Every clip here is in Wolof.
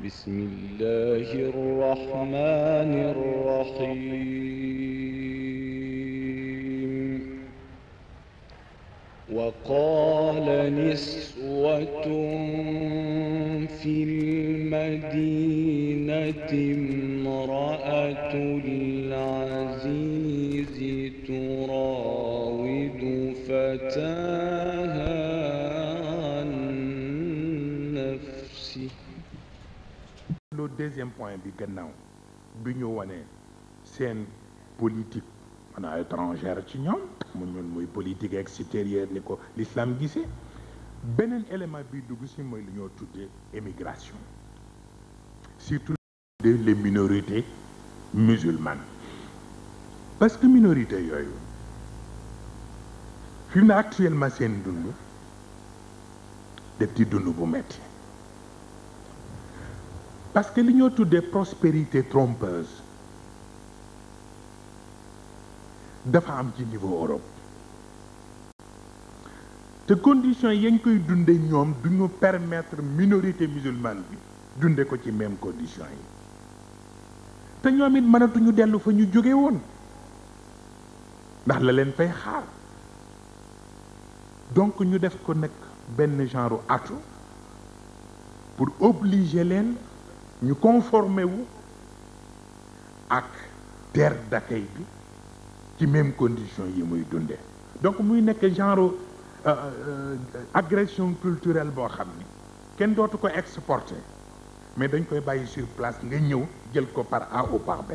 بسم الله الرحمن الرحيم وقال نسوة في المدينة امرأة العزيز تراود فتاها عن نفسه. Le deuxième point bi gannaaw bi ñu wane seen politique maanaam étrangère ci ñoom mu ñun muy politique extérieure ni ko l'islam gisee beneen élément bi dugg si mooy lu ñoo tuddee émigration surtout les minorités musulmanes parce que minorité yooyu fi mu ne actuellement seen dund def ci dund bu metti parce que li ñoo tuddee prospérité trompeuse dafa am ci niveau Europe te conditions yañ koy dunde ñoom duñu permettre minorité musulmane bi dunde ko ci même conditions yi te ñoom it mënatuñu dellu fa ñu jóge woon ndax la leen fay xaar donc ñu def ko nag benn genre atu pour obliger leen ñu conformer wu ak terre d'accueil bi ci même condition yi muy dundee donc muy nekk genre agression culturelle boo xam ni kenn dootu ko exporter mais dañ koy bàyyi sur place nga ñëw jël ko par A ou par B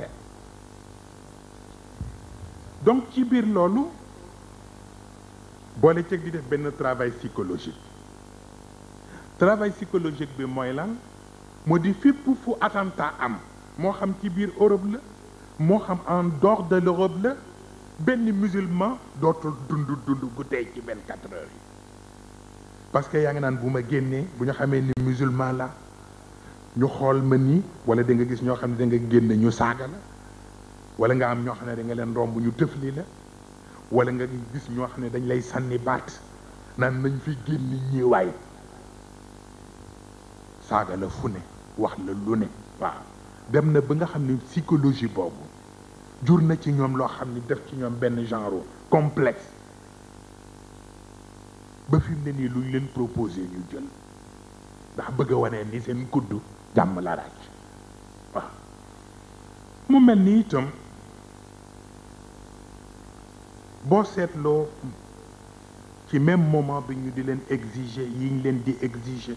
donc ci biir loolu boole ceeg di def benn travail psychologique bi mooy lan moo di fépp fu attentat am moo xam ci biir Europe la moo xam en dehors de l'Europe la benn musulman dootul dund gu tey ci 24 heures yi parce que yaa ngi naan bu ma génnee bu ñu xamee ni musulman la ñu xool ma nii wala da nga gis ñoo xam ne da nga génne ñu saaga la wala nga am ñoo xam ne da nga leen romb ñu tëfli la wala nga gis ñoo xam ne dañ lay sànni baat naan nañ fi génn ñiwaay saaga la fu ne wax la lu ne waaw dem na ba nga xam ne psychologie boobu jur na ci ñoom loo xam ne def ci ñoom benn genre complexe ba fi mu ne nii luñ leen proposé ñu jël ndax bëgg a wane ni seen kuddu jàmm la ràcc waaw mu mel ni itam boo seetloo ci même moment bi ñu di leen exiger yi ñu leen di exiger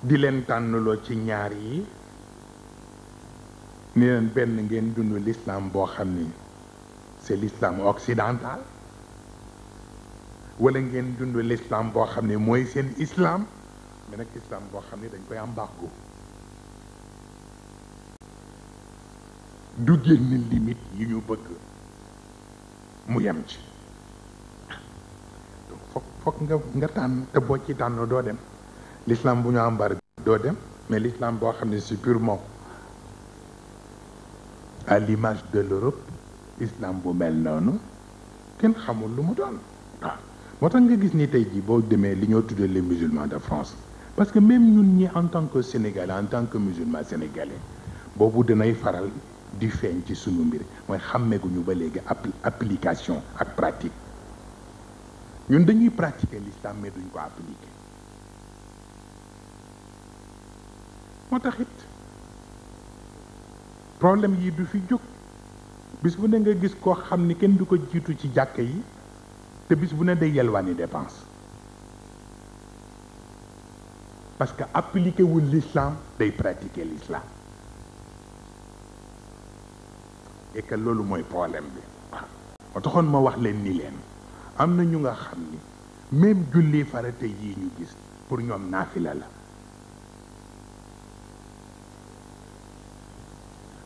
di leen tànnaloo ci ñaar yi ni leen benn ngeen dund l'islam boo xam ni c'est l'islam occidental wala ngeen dund l'islam boo xam ne mooy seen islam mais nag islam boo xam ne dañ koy embargo du génn limite yi ñu bëgg mu yem ci donc foog nga tànn te boo ci tànn doo dem l'islam bu ñu embargo doo dem mais l'islam boo xam ne c'est purement à l'image de l'Europe islam bu mel noonu kenn xamul lu mu doon waaw moo tax nga gis ni tey jii boo demee li ñoo tuddee les musulmans de France parce que même ñun ñi en tant que sénégalais en tant que musulman sénégalais boobu danay faral di feeñ ci sunu mbir mooy xàmmeeguñu ba léegi application ak pratique ñun dañuy pratiquer l'islam mais duñ ko appliquer moo tax it problème yi du fi jóg bis bu ne nga gis koo xam ni kenn du ko jiitu ci jàkka yi te bis bu ne day yelwaani dépense parce que appliqué wul l'islam day pratiquer l'islam et que loolu mooy problème bi waaw moo taxoon ma wax leen ni leen am na ñu nga xam ni même julli farate yii ñu gis pour ñoom naafila la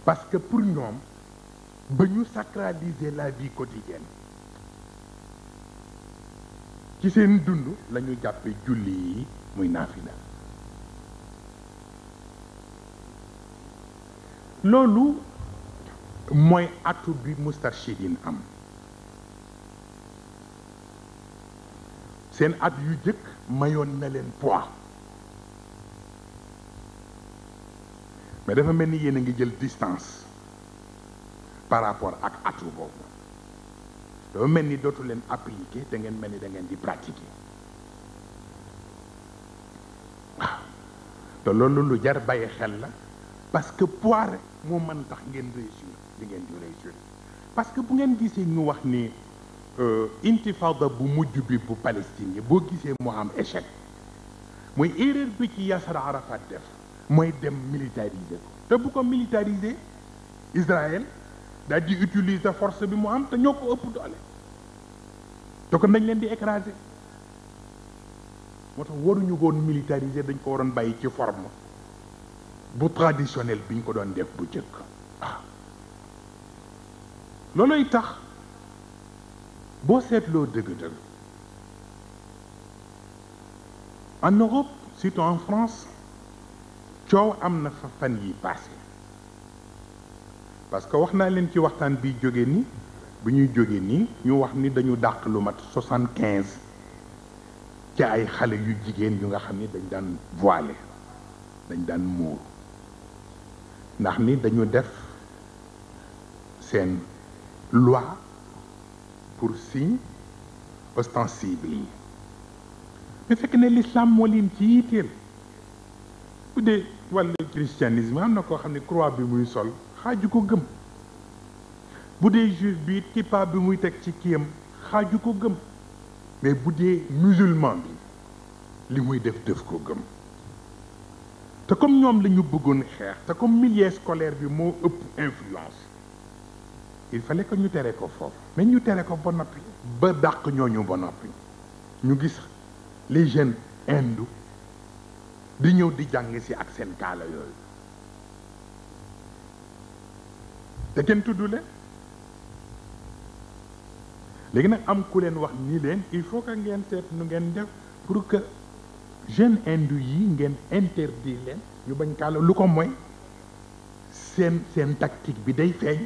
parce que pour ñoom ba ñu sacraliser la vie quotidienne ci seen dund la ñu jàppe julli yi muy naafila loolu mooy atu bi mustarshidin am seen at yu jëkk mayoon na leen poids mais dafa mel ni yéen a ngi jël distance par rapport ak atu boobu dafa mel ni dootu leen appliquer da ngeen mel ni da ngeen di pratiquer waaw te loolu lu jar bàyyi xel la parce que poire moo mën tax ngeen réussir li ngeen di réussir parce que bu ngeen gisee ñu wax ni intifada bu mujj bi bu Palestine yi boo gisee moo am échec mooy erreur bi ci Yasser Arafat def mooy dem militariser ko te bu ko militariser Israël daal di utiliser force bi mu am te ñoo ko ëpp doole te kon dañ leen di écraser moo tax waruñu woon militariser dañ ko waroon bàyyi ci forme bu traditionnel bi ñu ko doon def bu jëkk waaw looloy tax boo seetloo dëgg-dëgg en Europe surtout en France coow am na fa fan yi passé parce que wax naa leen ci waxtaan bi jóge ni bu ñuy jóge nii ñu wax ni dañu dàq lu mat 75 ci ay xale yu jigéen yu nga xam ni dañ daan voilé dañ daan muur ndax ni dañu def seen loi pour signe ostensible yi mais fekk ne l'islam moo leen ci yitteel bu dee wàllu christianisme am na koo xam ne croix bi muy sol xaaju ko gëm bu dee juif bi kippa bi muy teg ci kiyam xaaju ko gëm mais bu dee musulman bi li muy def ko gëm te comme ñoom la ñu bëggoon xeex te comme milieu scolaire bi moo ëpp influence il fallait que ñu tere ko foofu mais ñu tere ko ba noppi ba dàq ñooñu ba noppi ñu gis les jeunes hindous di ñëw di jàng si ak seen kaala yooyu te kenn tuddu leen léegi nag am ku leen wax nii leen il faut que ngeen seet nu ngeen def pour que jeunes hindous yi ngeen interdire leen ñu bañ kaala lu ko mooy seen tactique bi day feeñ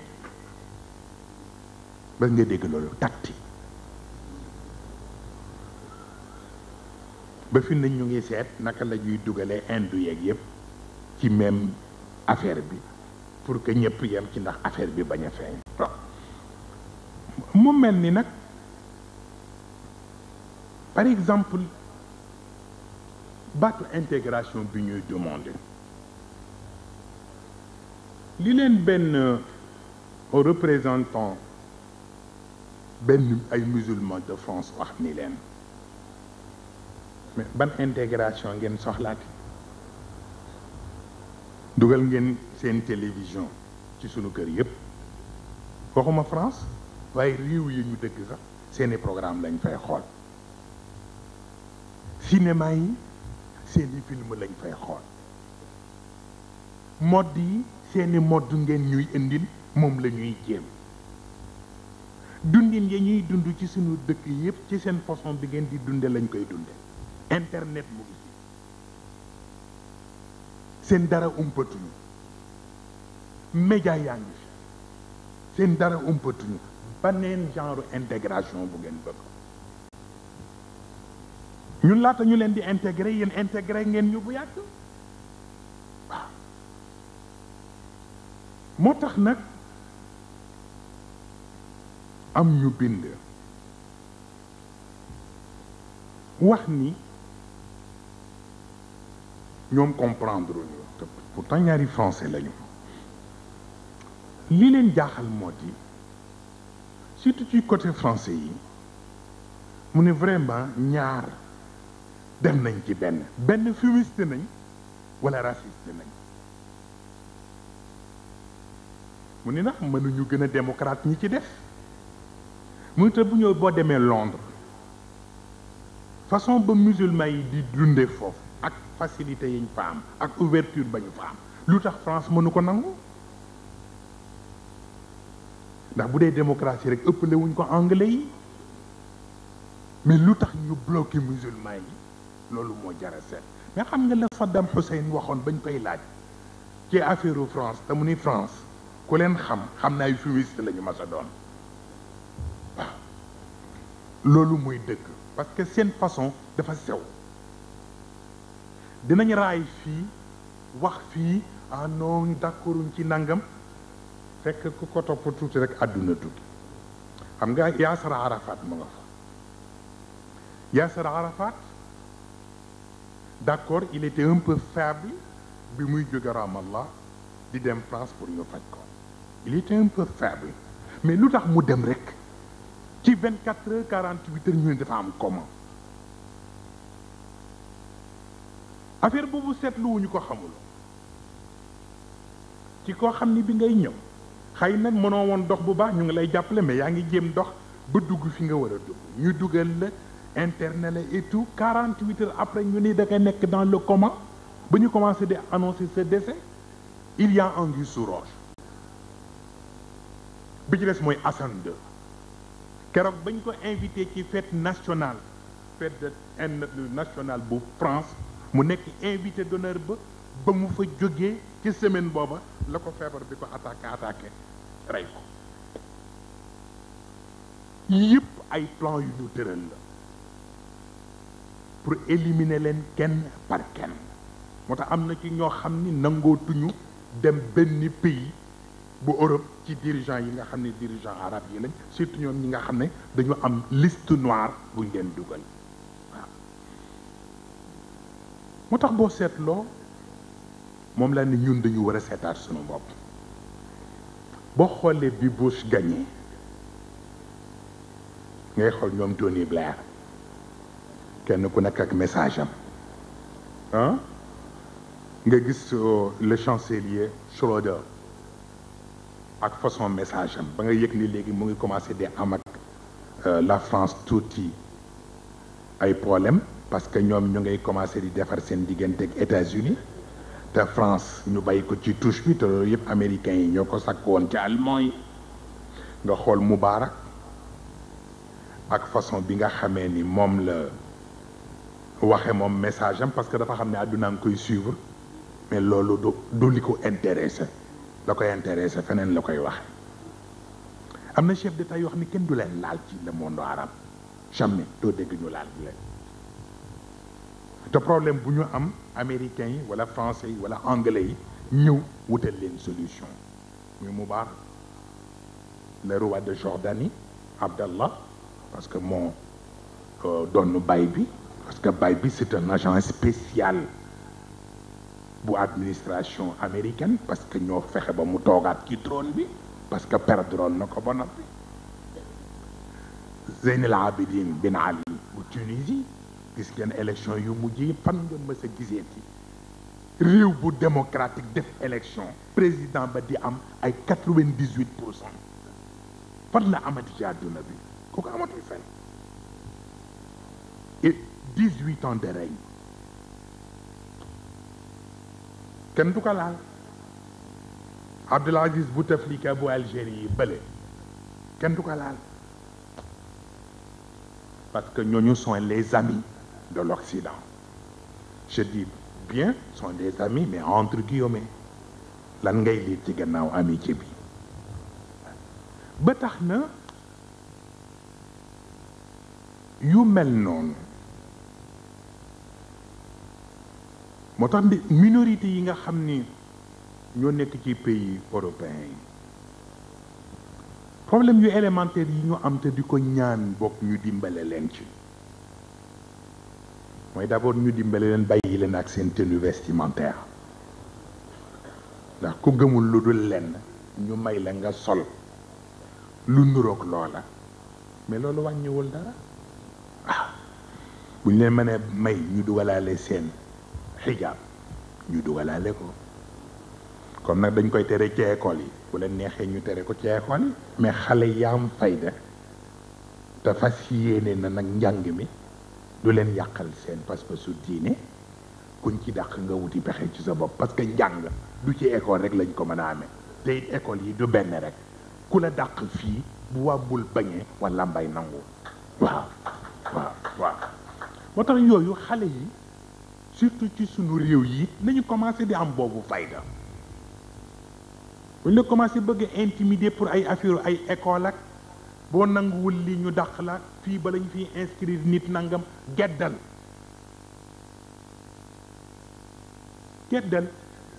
ba nga dégg loolu tactique ba fi nañ ñu ngi seet naka la ñuy dugalee hindou yeeg yëpp ci même affaire bi pour que ñëpp yem ci ndax affaire bi bañ a feeñ mu mel ni nag par exemple baatu intégration bi ñuy demandé li leen benn représentant benn ay musulmans de France wax ni leen mais ban intégration ngeen soxlaati dugal ngeen seen télévision ci sunu kër yëpp waxuma France waaye réew yi ñu dëkk sax seeni programme lañ fay xool cinéma yi seeni film lañ fay xool mode yi seeni mode ngeen ñuy indil moom la ñuy jéem dundin ya ñuy dund ci sunu dëkk yëpp ci seen façon bi ngeen di dunde lañ koy dunde internet mu ngi ci seen dara umpatuñu média yaa ngi fi seen dara umpatuñu baneen genre intégration bu ngeen bëgg ñun laata ñu leen di intégré yéen intégré ngeen ñu bu yàgg waaw moo tax nag am ñu bind wax ni ñoom comprendre ñu te pourtant ñaari français lañu li leen jaaxal moo di surtout ci côté français yi mu ne vraiment ñaar dem nañ ci benn fumiste nañ wala raciste nañ mu ne ndax mënuñu gën a démocrate ñi ci def mu te bu ñëw boo demee Londres façon ba musulman yi di dunde foofu ak facilité yiñ fa am ak ouverture ba ñu fa am lu tax France mënu ko nangu ndax bu dee démocratie rek ëppale wuñ ko anglais yi mais lu tax ñu bloqué musulman yi loolu moo jara seet mais xam nga la Saddam Hussein waxoon bañ koy laaj ci affaire France te mu ni France ku leen xam naa ay fumiste la ñu mas a doon waaw loolu mooy dëgg parce que seen façon dafa sew dinañ raay fii wax fii ah non d'accorduñ ci nangam fekk ku ko topp tuuti rek àdduna tukki xam nga Yasser Arafat mu nga fa Yasser Arafat d'accord il était un peu faible bi muy jóge Ramallah di dem France pour ñu faj ko il était un peu faible mais lu tax mu dem rek ci 24 heures 48 heures ñu ne dafa am comment affaire boobu seetluwuñu ko xamuloo ci koo xam ni bi ngay ñëw xëy nag mënoo woon dox bu baax ñu ngi lay jàppale mais yaa ngi jéem dox ba dugg fi nga war a dugg ñu dugal la internet la et tout 48 heures après ñu ni da nga nekk dans le coma ba ñu commencé di annoncer ce décès il y a anguille sous roche bi ci des mooy Hassan II keroog bañ ko invité ci fête nationale nationale bu France mu nekk invité d'honneur ba mu fa jógee ci semaine booba la ko feebar bi ko attaqué rey ko yëpp ay plan yu ñu tëral la pour éliminer leen kenn par kenn moo tax am na ci ñoo xam ni nangootuñu dem benn pays bu Europe ci dirigeant yi nga xam ne dirigeant arabe yi lañ surtout ñoom ñi nga xam ne dañu am liste noire buñ leen dugal waaw moo tax boo seetloo moom laa ne ñun dañu war a seetaat sunu bopp boo xoolee bi Bush gagné ngay xool ñoom Tony Blair kenn ku nekk ak message am ah nga gis le chancelier Schröder ak façon message am ba nga yëg ni léegi mu ngi commencé di am ak la France tuuti ay problème parce que ñoom ñu ngay commencé di defar seen diggante ak États-Unis te France ñu bàyyi ko ci touche bi te loolu yëpp américains yi ñoo ko sàkk woon ci allemand yi nga xool Moubarak ak façon bi nga xamee ni moom la waxe moom message am parce que dafa xam ne àdduna nga koy suivre mais loolu du li ko intéressé la koy intéressé feneen la koy waxe am na chef d'État yoo xam ne kenn du leen laal ci le monde arabe jamais doo dégg ñu laal bi leen te problème bu ñu am américains yi wala français yi wala anglais yi ñëw wutal leen solution muy Moubarak le roi de Jordanie Abdallah parce que moo doon baay bi parce que baay bi c'est un agent spécial bu administration américaine parce que ñoo fexe ba mu toogaat ci trône bi parce que perdroon na ko ba noppi Zeyn El Abidine Ben Ali bu Tunisie gis ngeen élection yu mujj yi fan nga mës a giseeti réew bu démocratique def élection président ba di am ay 98%. fan la amati ci àdduna bi kooku amatul fenn et 18 ans de règne kenn du ko laal Abdelaziz Bouteflika bu Algérie yi bële kenn du ko laal parce que ñooñu sont les amis de l'Occident je dis bien sont des amis mais entre guillemets lan ngay lire ci gannaaw amitié bi ba tax na yu mel noonu moo tax minorité yi nga xam ni ñoo nekk ci pays européens yi problème yu élémentaire yi ñu am te di ko ñaan bokk ñu dimbale leen ci mooy d'abord ñu dimbale leen bàyyi leen ak seen tenue vestimentaire ndax ku gëmul lu dul lenn ñu may la nga sol lu nuroog loola mais loolu wàññiwul dara ah bu ñu leen mënee may ñu dugalaale seen xijaab ñu dugalaale ko comme nag dañ koy tere ci école yi bu leen neexee ñu tere ko ci école yi mais xale yaam fayda te fas yéene na nag njàng mi du leen yàqal seen pas-pasu diine kuñ ci dàq nga wuti pexe ci sa bopp parce que njàng du ci école rek lañ ko mën a amee te it école yi du benn rek ku la dàq fii bu wàbbul bañee wala mbay nangu waaw moo tax yooyu xale yi surtout ci sunu réew yi nañu commencé di am boobu fayda buñ la commencé bëgg a intimider pour ay affaire ay école ak boo nanguwul li ñu dàq la fii ba lañ fiy inscrire nit nangam geddal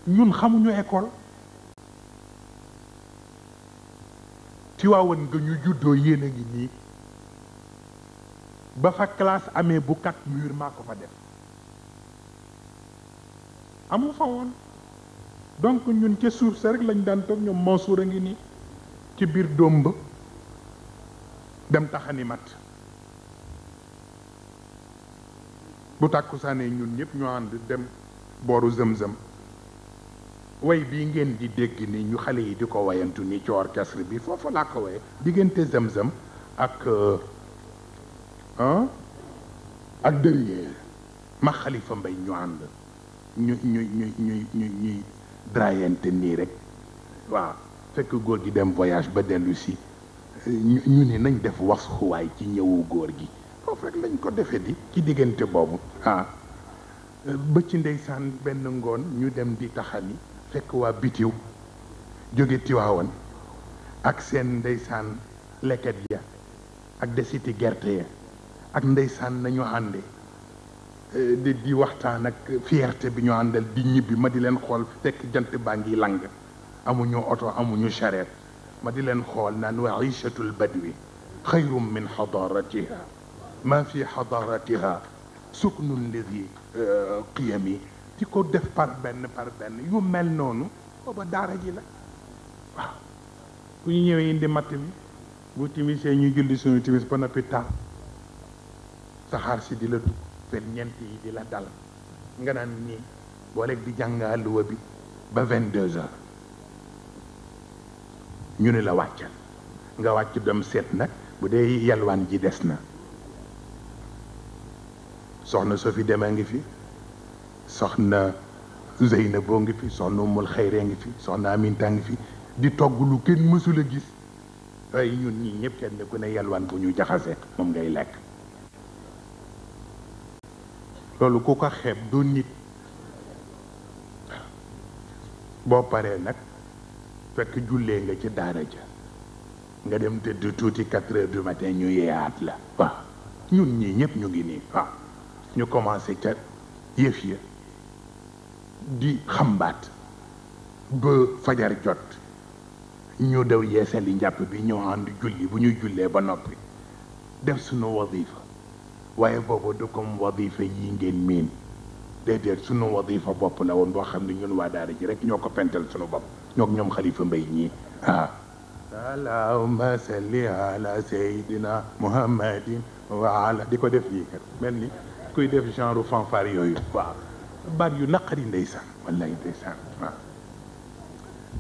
ñun xamuñu école Tiwaawan nga ñu juddoo yéen a ngi nii ba fa classe amee bu 4 murs maa ko fa def amu fa woon donc ñun ca suuf sa rek lañ daan toog ñoom Mansour a ngi nii ci biir doom ba dem taxani mat bu tàkkusaanee ñun ñëpp ñu ànd dem booru zëm-zëm way bii ngeen di dégg ni ñu xale yi di ko wayantu ni ci orchestre bi foofu laa ko waye diggante zëm-zëm ak ak derrière ma Xalifa Mbay ñu ànd ñuy drayante nii rek waaw fekk góor gi dem voyage ba dellu si ñu ni nañ def wax xuwaay ci ñëwu góor gi foofu rek lañ ko defe di ci diggante boobu ba ci ndeysaan benn ngoon ñu dem di taxani fekk waa bitiw jóge Tiwaawan ak seen ndeysaan leket ya ak desiti gerte ya ak ndeysaan nañu ànde di waxtaan ak fierté bi ñu àndal di ñibbi ma di leen xool fekk jant baa ngi lang amuñu oto amuñu charrette ma di leen xool naan wa ichatul badwi xayrum min xadaratiha ma fi xadaratiha suknun lidi qiyami di ko def par benn yu mel noonu booba daara ji la waaw bu ñu ñëwee indi matt mi bu timisee ñu julli suñu timis ba noppi taal saxaar si di la dugg fen ñent yi di la dal nga naan nii booleeg di jàng àlluwa bi ba 22 heures ñu ne la wàccal nga wàcc dem seet nag bu dee yalwaan ji des na soxna Sofi Deme ngi fi soxna Zeyna boo ngi fi soxna Umul Xayree ngi fi soxna Aminta ngi fi di togg lu kenn mësul a gis waaye ñun ñii ñëpp kenn ku ne yalwaan bu ñu jaxase moom ngay lekk loolu ku ko xeeb du nit boo paree nag fekk jullee nga ci daara ja nga dem tëdd tuuti 4 heures du matin ñu yeeyaat la waaw ñun ñii ñëpp ñu ngi nii waaw ñu commencé ca yëf ya di xambaat ba fajar jot ñu daw yeesali njàpp bi ñoo ànd julli bu ñu jullee ba noppi def sunu wadifa waaye boobu du comme wadifa yi ngeen miin déedéet sunu wadifa bopp la woon boo xam ne ñun waa daara ji rek ñoo ko pental sunu bopp ñoo ñoom Xalifa Mbay ñii allahumma salli ala sayyidina muhammadin wa ala di ko def nii kat mel ni kuy def genre fanfare yooyu waaw baat yu naqari ndeysaan wallaay ndeysaan waaw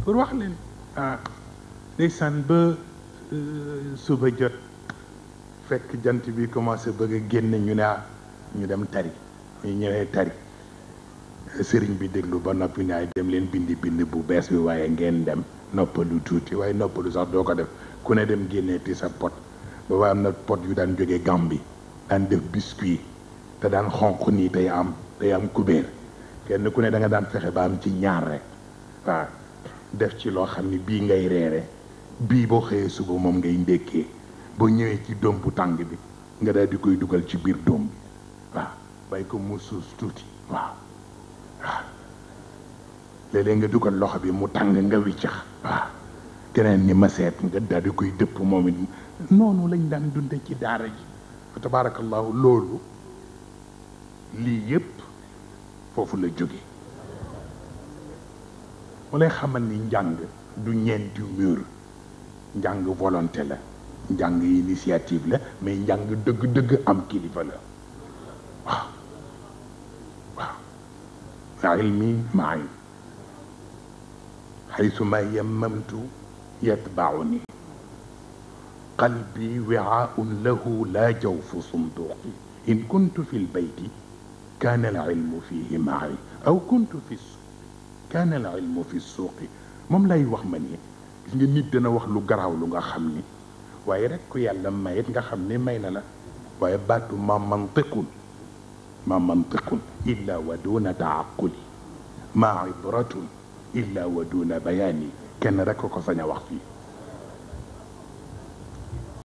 pour wax leen ndeysaan ba suba jot fekk jant bi commencé bëgg a génn ñu ne ñu dem tari ñu ñëwee tari sëriñ bi déglu ba noppi ne ay dem leen bind bu bees bi waaye ngeen dem noppalu tuuti waaye noppalu sax doo ko def ku ne dem génneeti sa pot booba am na pot yu daan jógee Gambie daan def biscuit te daan xonq nii day am kubéer kenn ku ne da nga daan fexe ba am ci ñaar rek waaw def ci loo xam ni bii ngay reere bii boo xëyee suba moom ngay ndékkee boo ñëwee ci doom bu tàng bi nga daal di koy dugal ci biir doom bi waaw bàyyi ko mu suus tuuti waaw léeg-léeg nga dugal loxo bi mu tàng nga wiccax waaw keneen ni ma seet nga daal di koy dëpp moom it noonu lañ daan dunde ci daara ji fa tabarakallahu loolu lii yépp foofu la jóge mu lay xamal ni njàng du ñeenti mur njàng volonté la njàng initiative la mais njàng dëgg-dëgg am kilifa la waaw waaw ilmi maay حيثما يممت يتبعني قلبي وعاء له لا جوف صندوقي إن كنت في البيت كان العلم فيه معي أو كنت في السوق كان العلم في السوق moom lay wax ma ni gis nga nit dana wax lu garaaw lu nga xam ni waaye rek ku yàlla mayit nga xam ne may na la waaye baatu ma mantiqun illa wa duna taaquli ma ibratun illa wa duna bayaani kenn rek ko sañ a wax fii